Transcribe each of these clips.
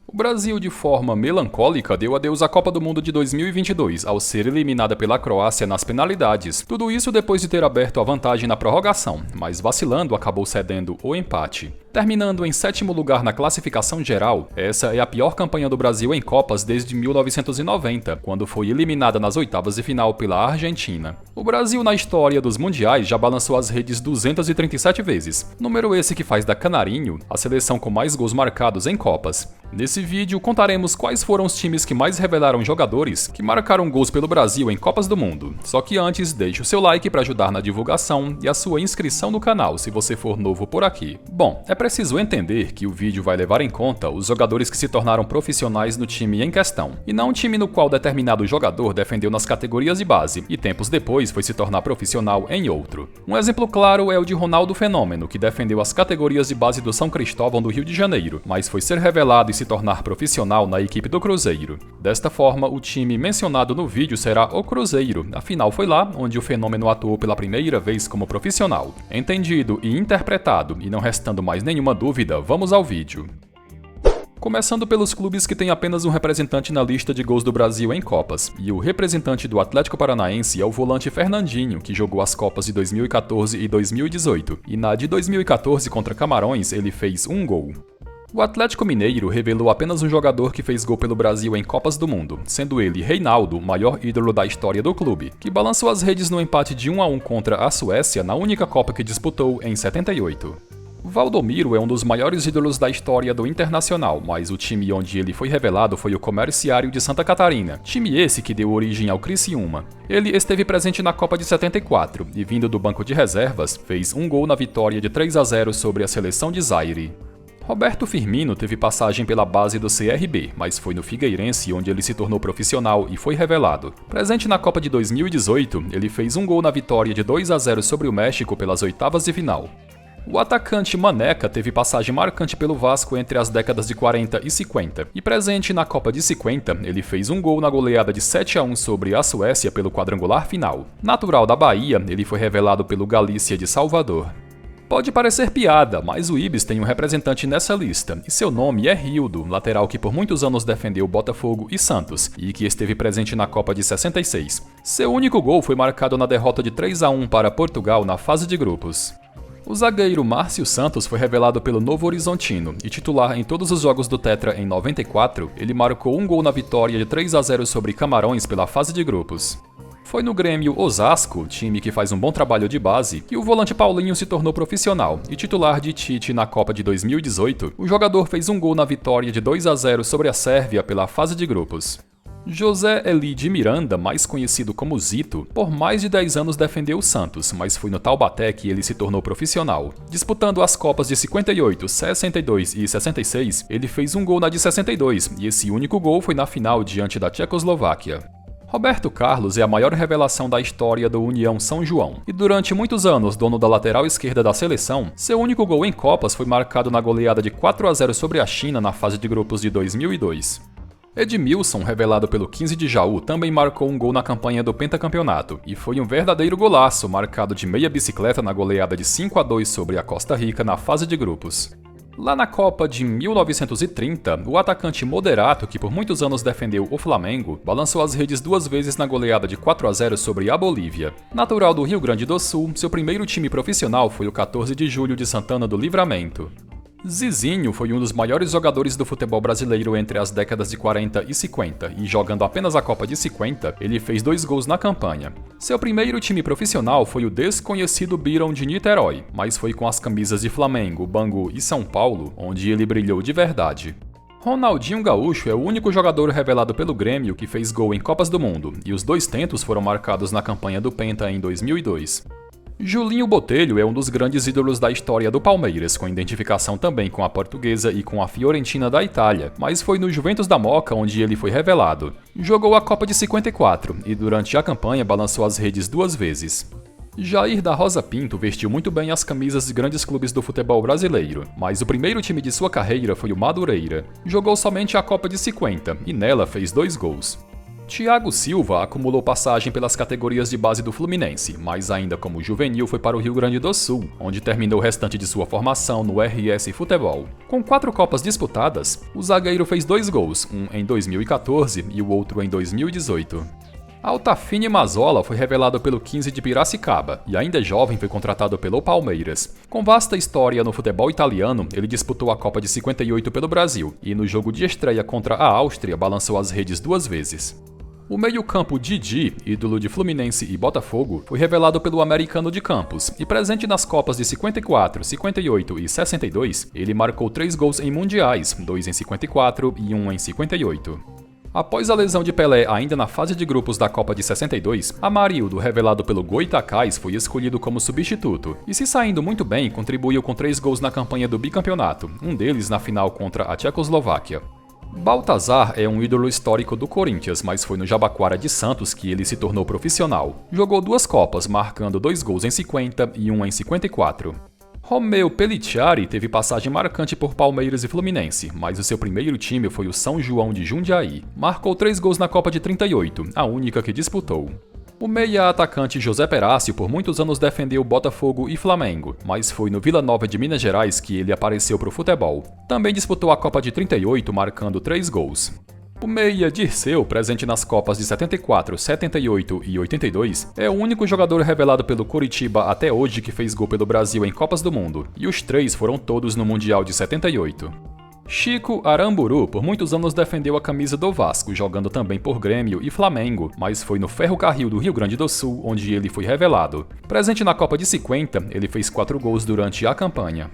O Brasil, de forma melancólica, deu adeus à Copa do Mundo de 2022 ao ser eliminada pela Croácia nas penalidades. Tudo isso depois de ter aberto a vantagem na prorrogação, mas vacilando acabou cedendo o empate. Terminando em 7º lugar na classificação geral, essa é a pior campanha do Brasil em Copas desde 1990, quando foi eliminada nas oitavas de final pela Argentina. O Brasil na história dos mundiais já balançou as redes 237 vezes, número esse que faz da Canarinho a seleção com mais gols marcados em Copas. Nesse vídeo contaremos quais foram os times que mais revelaram jogadores que marcaram gols pelo Brasil em Copas do Mundo. Só que antes, deixe o seu like para ajudar na divulgação e a sua inscrição no canal se você for novo por aqui. Bom, é preciso entender que o vídeo vai levar em conta os jogadores que se tornaram profissionais no time em questão, e não um time no qual determinado jogador defendeu nas categorias de base e tempos depois foi se tornar profissional em outro. Um exemplo claro é o de Ronaldo Fenômeno, que defendeu as categorias de base do São Cristóvão do Rio de Janeiro, mas foi ser revelado e se tornar profissional na equipe do Cruzeiro. Desta forma, o time mencionado no vídeo será o Cruzeiro, afinal foi lá onde o Fenômeno atuou pela primeira vez como profissional. Entendido e interpretado, e não restando mais nenhuma dúvida, vamos ao vídeo. Começando pelos clubes que têm apenas um representante na lista de gols do Brasil em Copas, e o representante do Atlético Paranaense é o volante Fernandinho, que jogou as Copas de 2014 e 2018, e na de 2014 contra Camarões ele fez um gol. O Atlético Mineiro revelou apenas um jogador que fez gol pelo Brasil em Copas do Mundo, sendo ele Reinaldo, o maior ídolo da história do clube, que balançou as redes no empate de 1-1 contra a Suécia na única Copa que disputou em 78. Valdomiro é um dos maiores ídolos da história do Internacional, mas o time onde ele foi revelado foi o Comerciário de Santa Catarina, time esse que deu origem ao Criciúma. Ele esteve presente na Copa de 74 e, vindo do banco de reservas, fez um gol na vitória de 3-0 sobre a seleção de Zaire. Roberto Firmino teve passagem pela base do CRB, mas foi no Figueirense onde ele se tornou profissional e foi revelado. Presente na Copa de 2018, ele fez um gol na vitória de 2-0 sobre o México pelas oitavas de final. O atacante Maneca teve passagem marcante pelo Vasco entre as décadas de 40 e 50, e presente na Copa de 50, ele fez um gol na goleada de 7-1 sobre a Suécia pelo quadrangular final. Natural da Bahia, ele foi revelado pelo Galícia de Salvador. Pode parecer piada, mas o Ibis tem um representante nessa lista, e seu nome é Rildo, lateral que por muitos anos defendeu Botafogo e Santos, e que esteve presente na Copa de 66. Seu único gol foi marcado na derrota de 3-1 para Portugal na fase de grupos. O zagueiro Márcio Santos foi revelado pelo Novo Horizontino, e titular em todos os jogos do Tetra em 94, ele marcou um gol na vitória de 3-0 sobre Camarões pela fase de grupos. Foi no Grêmio Osasco, time que faz um bom trabalho de base, que o volante Paulinho se tornou profissional e titular de Tite na Copa de 2018. O jogador fez um gol na vitória de 2-0 sobre a Sérvia pela fase de grupos. José Eli de Miranda, mais conhecido como Zito, por mais de 10 anos defendeu o Santos, mas foi no Taubaté que ele se tornou profissional. Disputando as Copas de 58, 62 e 66, ele fez um gol na de 62, e esse único gol foi na final diante da Tchecoslováquia. Roberto Carlos é a maior revelação da história do União São João, e durante muitos anos dono da lateral esquerda da seleção, seu único gol em Copas foi marcado na goleada de 4-0 sobre a China na fase de grupos de 2002. Edmilson, revelado pelo 15 de Jaú, também marcou um gol na campanha do pentacampeonato, e foi um verdadeiro golaço, marcado de meia bicicleta na goleada de 5-2 sobre a Costa Rica na fase de grupos. Lá na Copa de 1930, o atacante Moderato, que por muitos anos defendeu o Flamengo, balançou as redes 2 vezes na goleada de 4-0 sobre a Bolívia. Natural do Rio Grande do Sul, seu primeiro time profissional foi o 14 de Julho de Santana do Livramento. Zizinho foi um dos maiores jogadores do futebol brasileiro entre as décadas de 40 e 50, e jogando apenas a Copa de 50, ele fez 2 gols na campanha. Seu primeiro time profissional foi o desconhecido Biron de Niterói, mas foi com as camisas de Flamengo, Bangu e São Paulo onde ele brilhou de verdade. Ronaldinho Gaúcho é o único jogador revelado pelo Grêmio que fez gol em Copas do Mundo, e os 2 tentos foram marcados na campanha do Penta em 2002. Julinho Botelho é um dos grandes ídolos da história do Palmeiras, com identificação também com a Portuguesa e com a Fiorentina da Itália, mas foi no Juventus da Moca onde ele foi revelado. Jogou a Copa de 54 e durante a campanha balançou as redes 2 vezes. Jair da Rosa Pinto vestiu muito bem as camisas de grandes clubes do futebol brasileiro, mas o primeiro time de sua carreira foi o Madureira. Jogou somente a Copa de 50 e nela fez 2 gols. Thiago Silva acumulou passagem pelas categorias de base do Fluminense, mas ainda como juvenil foi para o Rio Grande do Sul, onde terminou o restante de sua formação no RS Futebol. Com 4 Copas disputadas, o zagueiro fez 2 gols, um em 2014 e o outro em 2018. Altafine Mazzola foi revelado pelo 15 de Piracicaba e ainda jovem foi contratado pelo Palmeiras. Com vasta história no futebol italiano, ele disputou a Copa de 58 pelo Brasil e no jogo de estreia contra a Áustria balançou as redes 2 vezes. O meio-campo Didi, ídolo de Fluminense e Botafogo, foi revelado pelo Americano de Campos e presente nas Copas de 54, 58 e 62, ele marcou 3 gols em mundiais, 2 em 54 e 1 em 58. Após a lesão de Pelé ainda na fase de grupos da Copa de 62, Amarildo, revelado pelo Goitacás, foi escolhido como substituto e, se saindo muito bem, contribuiu com 3 gols na campanha do bicampeonato, um deles na final contra a Tchecoslováquia. Baltazar é um ídolo histórico do Corinthians, mas foi no Jabaquara de Santos que ele se tornou profissional. Jogou 2 Copas, marcando 2 gols em 50 e 1 em 54. Romeu Pelliciari teve passagem marcante por Palmeiras e Fluminense, mas o seu primeiro time foi o São João de Jundiaí. Marcou 3 gols na Copa de 38, a única que disputou. O meia-atacante José Perácio por muitos anos defendeu Botafogo e Flamengo, mas foi no Vila Nova de Minas Gerais que ele apareceu para o futebol. Também disputou a Copa de 38, marcando 3 gols. O meia Dirceu, presente nas Copas de 74, 78 e 82, é o único jogador revelado pelo Coritiba até hoje que fez gol pelo Brasil em Copas do Mundo, e os 3 foram todos no Mundial de 78. Chico Aramburu por muitos anos defendeu a camisa do Vasco, jogando também por Grêmio e Flamengo, mas foi no Ferrocarril do Rio Grande do Sul onde ele foi revelado. Presente na Copa de 50, ele fez 4 gols durante a campanha.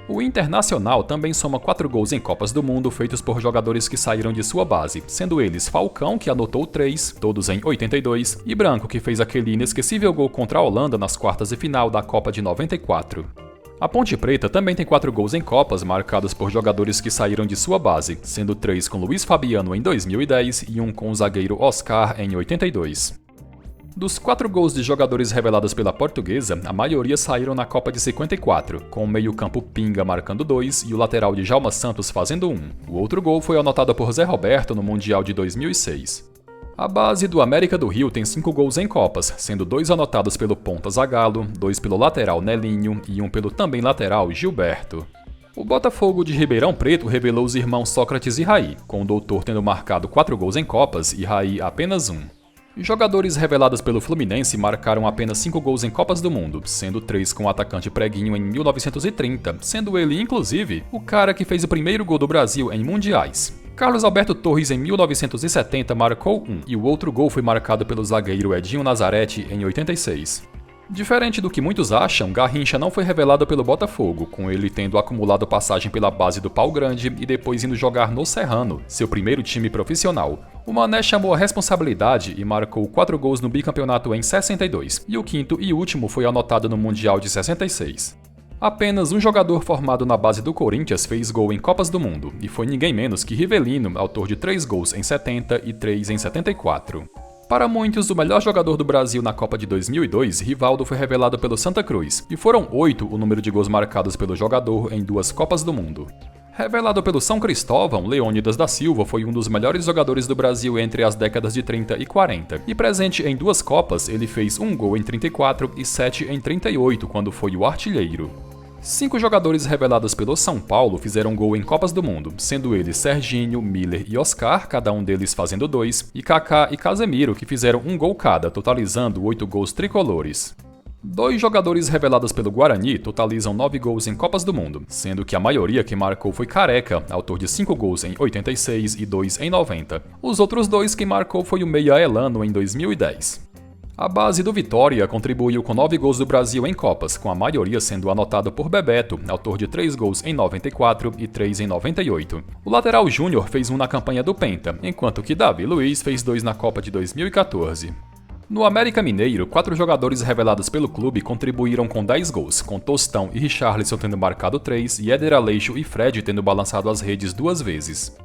O Internacional também soma 4 gols em Copas do Mundo feitos por jogadores que saíram de sua base, sendo eles Falcão, que anotou 3, todos em 82, e Branco, que fez aquele inesquecível gol contra a Holanda nas quartas de final da Copa de 94. A Ponte Preta também tem 4 gols em Copas marcados por jogadores que saíram de sua base, sendo 3 com Luiz Fabiano em 2010 e 1 com o zagueiro Oscar em 82. Dos 4 gols de jogadores revelados pela Portuguesa, a maioria saíram na Copa de 54, com o meio-campo Pinga marcando 2 e o lateral de Djalma Santos fazendo 1. O outro gol foi anotado por Zé Roberto no Mundial de 2006. A base do América do Rio tem 5 gols em Copas, sendo 2 anotados pelo ponta Zagallo, 2 pelo lateral Nelinho e 1 pelo também lateral Gilberto. O Botafogo de Ribeirão Preto revelou os irmãos Sócrates e Raí, com o doutor tendo marcado 4 gols em Copas e Raí apenas 1. Jogadores revelados pelo Fluminense marcaram apenas 5 gols em Copas do Mundo, sendo 3 com o atacante Preguinho em 1930, sendo ele, inclusive, o cara que fez o primeiro gol do Brasil em mundiais. Carlos Alberto Torres, em 1970, marcou 1, e o outro gol foi marcado pelo zagueiro Edinho Nazarete em 86. Diferente do que muitos acham, Garrincha não foi revelado pelo Botafogo, com ele tendo acumulado passagem pela base do Pau Grande e depois indo jogar no Serrano, seu primeiro time profissional. O Mané chamou a responsabilidade e marcou 4 gols no bicampeonato em 62, e o quinto e último foi anotado no Mundial de 66. Apenas um jogador formado na base do Corinthians fez gol em Copas do Mundo, e foi ninguém menos que Rivelino, autor de 3 gols em 70 e 3 em 74. Para muitos, o melhor jogador do Brasil na Copa de 2002, Rivaldo foi revelado pelo Santa Cruz, e foram 8 o número de gols marcados pelo jogador em 2 Copas do Mundo. Revelado pelo São Cristóvão, Leônidas da Silva foi um dos melhores jogadores do Brasil entre as décadas de 30 e 40, e presente em 2 Copas, ele fez 1 gol em 34 e 7 em 38, quando foi o artilheiro. 5 jogadores revelados pelo São Paulo fizeram gol em Copas do Mundo, sendo eles Serginho, Miller e Oscar, cada um deles fazendo 2, e Kaká e Casemiro, que fizeram 1 gol cada, totalizando 8 gols tricolores. 2 jogadores revelados pelo Guarani totalizam 9 gols em Copas do Mundo, sendo que a maioria que marcou foi Careca, autor de 5 gols em 86 e 2 em 90. Os outros 2 que marcou foi o meia Elano em 2010. A base do Vitória contribuiu com 9 gols do Brasil em Copas, com a maioria sendo anotado por Bebeto, autor de 3 gols em 94 e 3 em 98. O lateral Júnior fez 1 na campanha do Penta, enquanto que Davi Luiz fez 2 na Copa de 2014. No América Mineiro, 4 jogadores revelados pelo clube contribuíram com 10 gols, com Tostão e Richarlison tendo marcado 3 e Éder Aleixo e Fred tendo balançado as redes 2 vezes.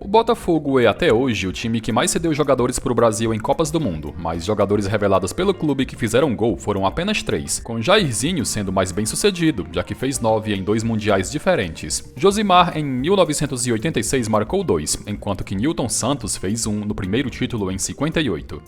O Botafogo é até hoje o time que mais cedeu jogadores para o Brasil em Copas do Mundo, mas jogadores revelados pelo clube que fizeram gol foram apenas 3, com Jairzinho sendo mais bem sucedido, já que fez 9 em 2 mundiais diferentes. Josimar em 1986 marcou 2, enquanto que Nilton Santos fez 1 no primeiro título em 58.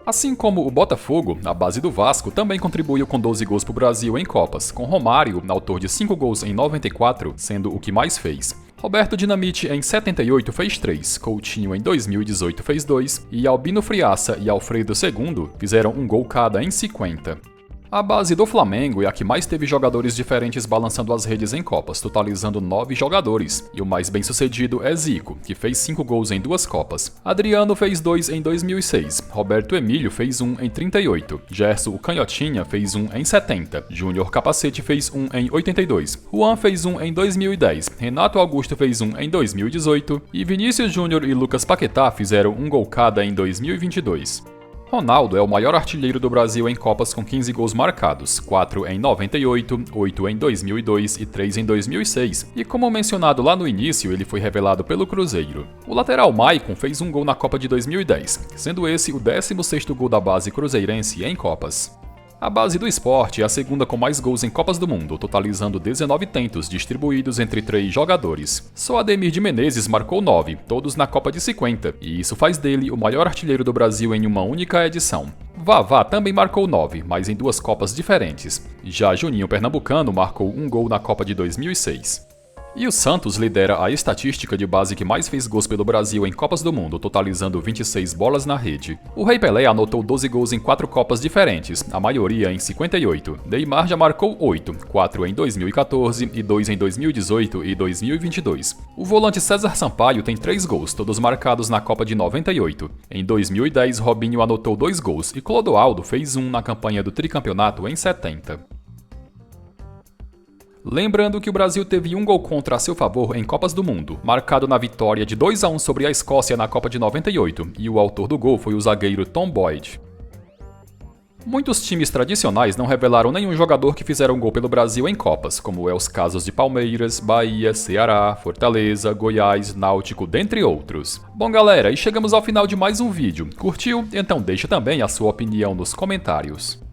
Assim como o Botafogo, a base do Vasco também contribuiu com 12 gols para o Brasil em Copas, com Romário, autor de 5 gols em 94, sendo o que mais fez. Roberto Dinamite em 78 fez 3, Coutinho em 2018 fez 2 e Albino Friaça e Alfredo II fizeram um gol cada em 50. A base do Flamengo é a que mais teve jogadores diferentes balançando as redes em Copas, totalizando 9 jogadores, e o mais bem-sucedido é Zico, que fez 5 gols em 2 Copas. Adriano fez 2 em 2006, Roberto Emílio fez 1 em 38, Gerson o Canhotinha fez 1 em 70, Júnior Capacete fez 1 em 82, Juan fez 1 em 2010, Renato Augusto fez 1 em 2018 e Vinícius Júnior e Lucas Paquetá fizeram um gol cada em 2022. Ronaldo é o maior artilheiro do Brasil em Copas com 15 gols marcados, 4 em 98, 8 em 2002 e 3 em 2006, e como mencionado lá no início, ele foi revelado pelo Cruzeiro. O lateral Maicon fez um gol na Copa de 2010, sendo esse o 16º gol da base cruzeirense em Copas. A base do Sport é a segunda com mais gols em Copas do Mundo, totalizando 19 tentos distribuídos entre 3 jogadores. Só Ademir de Menezes marcou 9, todos na Copa de 50, e isso faz dele o maior artilheiro do Brasil em uma única edição. Vavá também marcou 9, mas em 2 Copas diferentes. Já Juninho Pernambucano marcou um gol na Copa de 2006. E o Santos lidera a estatística de base que mais fez gols pelo Brasil em Copas do Mundo, totalizando 26 bolas na rede. O Rei Pelé anotou 12 gols em 4 Copas diferentes, a maioria em 58. Neymar já marcou 8, 4 em 2014 e 2 em 2018 e 2022. O volante César Sampaio tem 3 gols, todos marcados na Copa de 98. Em 2010, Robinho anotou 2 gols e Clodoaldo fez 1 na campanha do tricampeonato em 70. Lembrando que o Brasil teve um gol contra a seu favor em Copas do Mundo, marcado na vitória de 2-1 sobre a Escócia na Copa de 98, e o autor do gol foi o zagueiro Tom Boyd. Muitos times tradicionais não revelaram nenhum jogador que fizeram gol pelo Brasil em Copas, como é os casos de Palmeiras, Bahia, Ceará, Fortaleza, Goiás, Náutico, dentre outros. Bom galera, e chegamos ao final de mais um vídeo. Curtiu? Então deixa também a sua opinião nos comentários.